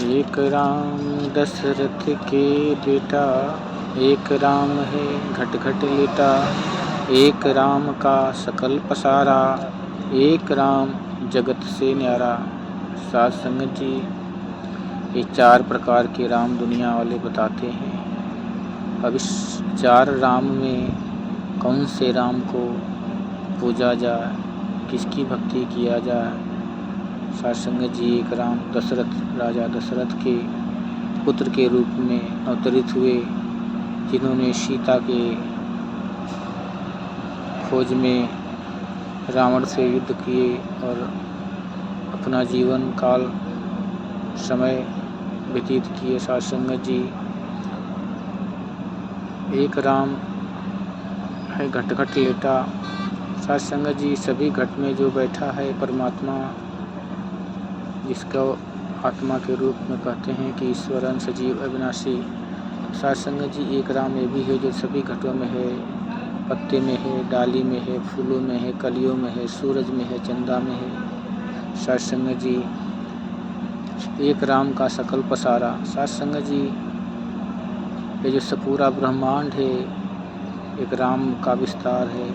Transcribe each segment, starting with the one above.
एक राम दशरथ के बेटा, एक राम है घट घट लेटा। एक राम का सकल पसारा, एक राम जगत से न्यारा। साध संगत जी, ये 4 प्रकार के राम दुनिया वाले बताते हैं। अब इस 4 राम में कौन से राम को पूजा जाए, किसकी भक्ति किया जाए। साध संगत जी, एक राम दशरथ, राजा दशरथ के पुत्र के रूप में अवतरित हुए, जिन्होंने सीता के खोज में रावण से युद्ध किए और अपना जीवन काल समय व्यतीत किए। साध संगत जी, एक राम है घट घट लेटा। साध संगत जी, सभी घट में जो बैठा है परमात्मा, जिसको आत्मा के रूप में कहते हैं कि ईश्वरन सजीव अविनाशी। साध संगत जी, एक राम ये भी है जो सभी घटों में है, पत्ते में है, डाली में है, फूलों में है, कलियों में है, सूरज में है, चंदा में है। साध संगत जी, एक राम का सकल पसारा। साध संगत जी, ये जो पूरा ब्रह्मांड है, एक राम का विस्तार है।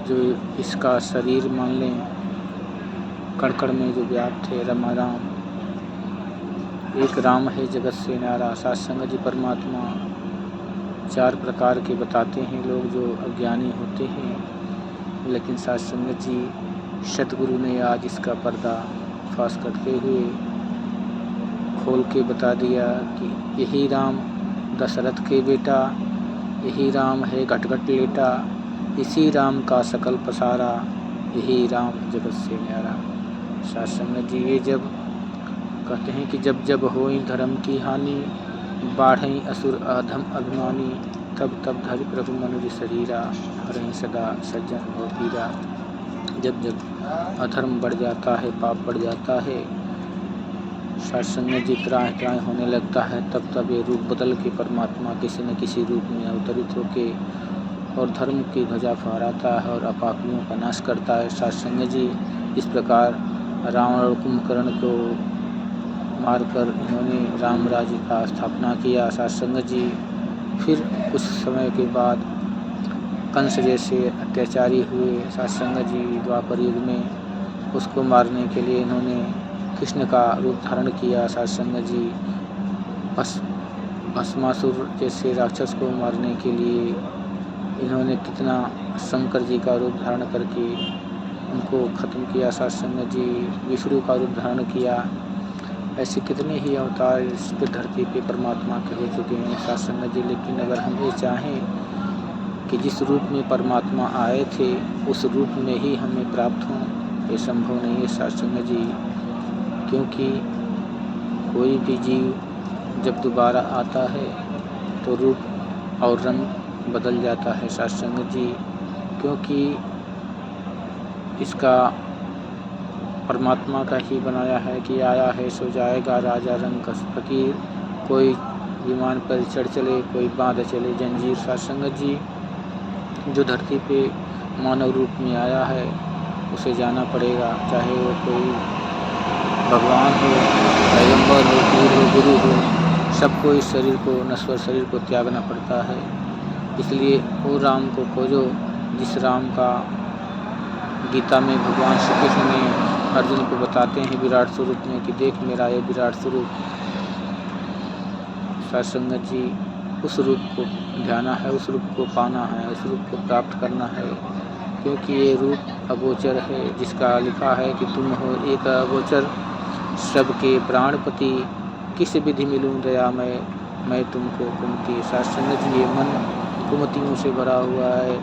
जो इसका शरीर मान लें, कण में जो व्याप्त है रमा राम, एक राम है जगत से न्यारा। साध संगत जी, परमात्मा 4 प्रकार के बताते हैं लोग जो अज्ञानी होते हैं, लेकिन साध संगत जी, सतगुरु ने आज इसका पर्दा फाश करते हुए खोल के बता दिया कि यही राम दशरथ के बेटा, यही राम है घट घट लेटा। इसी राम का सकल पसारा, यही राम जगत से न्यारा। साध संगत जी, ये जब कहते हैं कि जब जब होई धर्म की हानि, बाढ़ई असुर अधम अभिमानी। तब तब धरि प्रभु मनुज शरीरा, हरहि सदा सज्जन भव पीरा। जब जब अधर्म बढ़ जाता है, पाप बढ़ जाता है, साध संगत जी, त्राहि त्राहि होने लगता है, तब तब ये रूप बदल के परमात्मा किसी न किसी रूप में अवतरित होके और धर्म की ध्वजा फहराता है और अपापियों का नाश करता है। साध संगत जी, इस प्रकार रावण और कुंभकर्ण को मारकर इन्होंने राम राज्य का स्थापना किया। साध संगत जी, फिर कुछ समय के बाद कंस जैसे अत्याचारी हुए। साध संगत जी, द्वापर युग में उसको मारने के लिए इन्होंने कृष्ण का रूप धारण किया। साध संगत जी, भस्मासुर जैसे राक्षस को मारने के लिए इन्होंने कितना शंकर जी का रूप धारण करके उनको खत्म किया। साध संगत जी, विष्णु का रूप धारण किया। ऐसे कितने ही अवतार इस पे धरती पे परमात्मा के हो चुके हैं। साध संगत जी, लेकिन अगर हम ये चाहें कि जिस रूप में परमात्मा आए थे उस रूप में ही हमें प्राप्त हों, ये संभव नहीं है। साध संगत जी, क्योंकि कोई भी जीव जब दोबारा आता है तो रूप और रंग बदल जाता है। साध संगत जी, क्योंकि इसका परमात्मा का ही बनाया है कि आया है सो जाएगा राजा रंग कस फकीर। कोई विमान पर चढ़ चले, कोई बांध चले जंजीर। साध संगत जी, जो धरती पे मानव रूप में आया है उसे जाना पड़ेगा, चाहे वो कोई भगवान हो, पैगंबर हो, पीर हो, गुरु हो, सबको इस शरीर को, नश्वर शरीर को त्यागना पड़ता है। इसलिए वो राम को खोजो जिस राम का गीता में भगवान श्री कृष्ण ने अर्जुन को बताते हैं विराट स्वरूप में कि देख मेरा ये विराट स्वरूप। साध संगत जी, उस रूप को ध्याना है, उस रूप को पाना है, उस रूप को प्राप्त करना है, क्योंकि ये रूप अगोचर है, जिसका लिखा है कि तुम हो एक अगोचर सबके प्राणपति, किस विधि मिलूं दया मैं तुमको कुमति। साध संगत जी, ये मन कुमतियों से भरा हुआ है,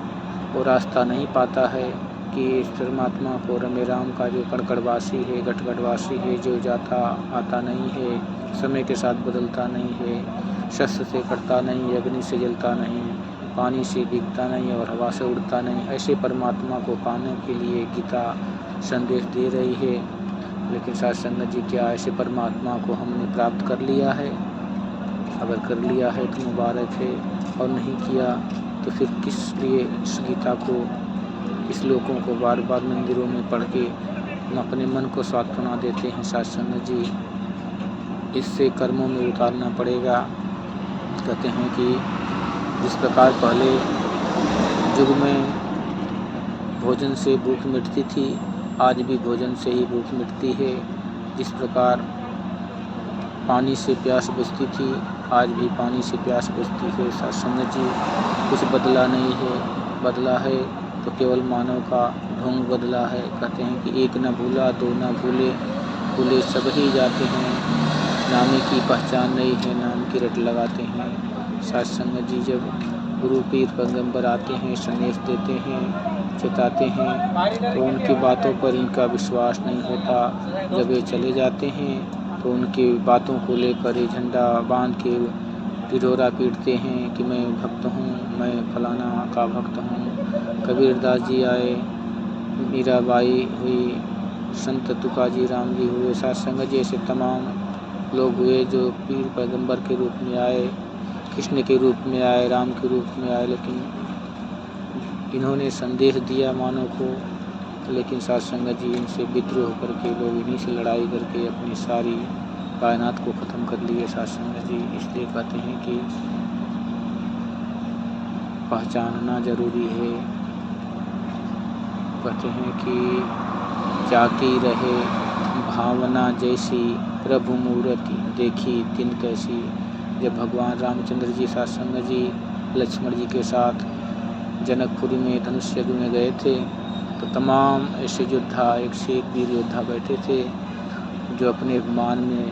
वो रास्ता नहीं पाता है कि इस परमात्मा को रमे राम का जो कड़कड़वासी है, गटगटवासी है, जो जाता आता नहीं है, समय के साथ बदलता नहीं है, शस्त्र से कटता नहीं, अग्नि से जलता नहीं, पानी से भीगता नहीं और हवा से उड़ता नहीं, ऐसे परमात्मा को पाने के लिए गीता संदेश दे रही है। लेकिन साध संगत जी, क्या ऐसे परमात्मा को हमने प्राप्त कर लिया है? अगर कर लिया है तो मुबारक है, और नहीं किया तो फिर किस लिए इस गीता को, इस श्लोकों को बार बार मंदिरों में पढ़ के हम अपने मन को सांत्वना देते हैं। साध संगत जी, इससे कर्मों में उतारना पड़ेगा। कहते हैं कि जिस प्रकार पहले युग में भोजन से भूख मिटती थी, आज भी भोजन से ही भूख मिटती है। जिस प्रकार पानी से प्यास बुझती थी, आज भी पानी से प्यास बुझती है। सत्संग जी, कुछ बदला नहीं है, बदला है तो केवल मानव का ढोंग बदला है। कहते हैं कि एक न भूला दो न भूले, भूले सब ही जाते हैं, नामे की पहचान नहीं है, नाम की रट लगाते हैं। सत्संग जी, जब गुरु पीर पैगंबर आते हैं, संदेश देते हैं, चेताते हैं, तो उनकी बातों पर इनका विश्वास नहीं होता। जब ये चले जाते हैं तो उनकी बातों को लेकर ये झंडा बांध के टिटोरा पीटते हैं कि मैं भक्त हूँ, मैं फलाना का भक्त हूँ। कबीरदास जी आए, मीराबाई हुई, संत तुकाजी राम जी हुए, सत्संग जैसे तमाम लोग हुए जो पीर पैगंबर के रूप में आए, कृष्ण के रूप में आए, राम के रूप में आए, लेकिन इन्होंने संदेश दिया मानव को। लेकिन सत्संग जी इनसे विद्रोह करके, लोग इन्हीं से लड़ाई करके अपनी सारी कायनात को ख़त्म कर लिए सत्संग जी। इसलिए कहते हैं कि पहचानना जरूरी है। कहते हैं कि जाकी रहे भावना जैसी, प्रभु मूर्ति देखी तिन कैसी। जब भगवान रामचंद्र जी सत्संग जी लक्ष्मण जी के साथ जनकपुरी में धनुष यज्ञ में गए थे, तो तमाम ऐसे योद्धा, एक से एक वीर योद्धा बैठे थे जो अपने अभिमान में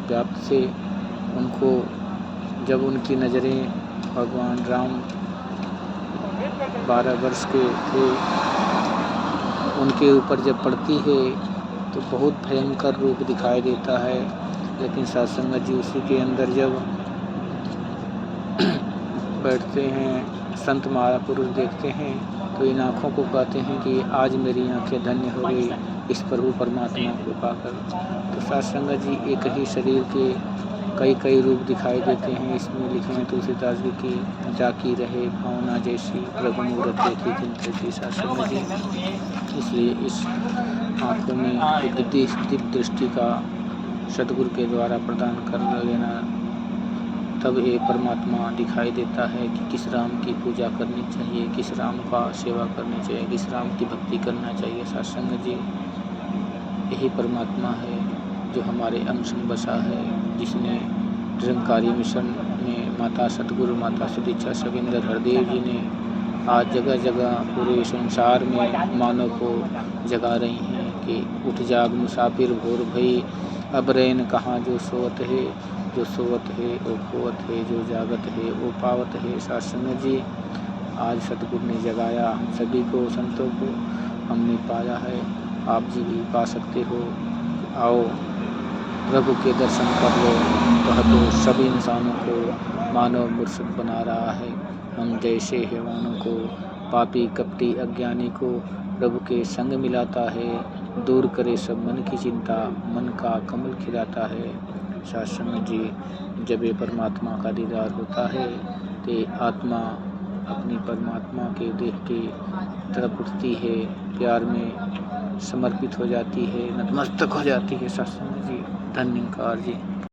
व्याप्त थे। उनको जब उनकी नज़रें भगवान राम 12 वर्ष के थे, उनके ऊपर जब पड़ती है तो बहुत भयंकर रूप दिखाई देता है। लेकिन सत्संग जी उसी के अंदर जब बैठते हैं, संत महापुरुष देखते हैं, तो इन आँखों को कहते हैं कि आज मेरी आँखें धन्य हो गई इस प्रभु परमात्मा को पाकर। तो सत्संग जी एक ही शरीर के कई कई रूप दिखाई देते हैं। इसमें लिखे हैं तुलसीदास जी की जाकी रहे भावना जैसी, प्रभु मूरत देखी तिन कैसी। सत्संग जी, इसलिए इस आँखों में एक दिव्य दृष्टि का सदगुरु के द्वारा प्रदान कर लेना, तब ये परमात्मा दिखाई देता है कि किस राम की पूजा करनी चाहिए, किस राम का सेवा करनी चाहिए, किस राम की भक्ति करना चाहिए। सत्संग जी, यही परमात्मा है जो हमारे अंश में बसा है, जिसने निरंकारी मिशन में माता सतगुरु, माता सुदीक्षा सविंदर हरदेव जी ने आज जगह जगह पूरे संसार में मानव को जगा रही हैं कि उठ जाग मुसाफिर भोर भई, अब रैन कहाँ जो सोवत है, जो सोवत है वो खोवत है, जो जागत है वो पावत है। सत्संग जी, आज सतगुरु ने जगाया हम सभी को, संतों को हमने पाया है, आप जी भी पा सकते हो। आओ प्रभु के दर्शन कर लो। वह तो सभी इंसानों को मानव मुर्शिद बना रहा है। हम जैसे हैवानों को, पापी कपटी अज्ञानी को प्रभु के संग मिलाता है, दूर करे सब मन की चिंता, मन का कमल खिलाता है। सत्संग जी, जब ये परमात्मा का दीदार होता है तो आत्मा अपनी परमात्मा के देह के तरफ उठती है, प्यार में समर्पित हो जाती है, नतमस्तक हो जाती है। सत्संग जी, धन्यकार जी।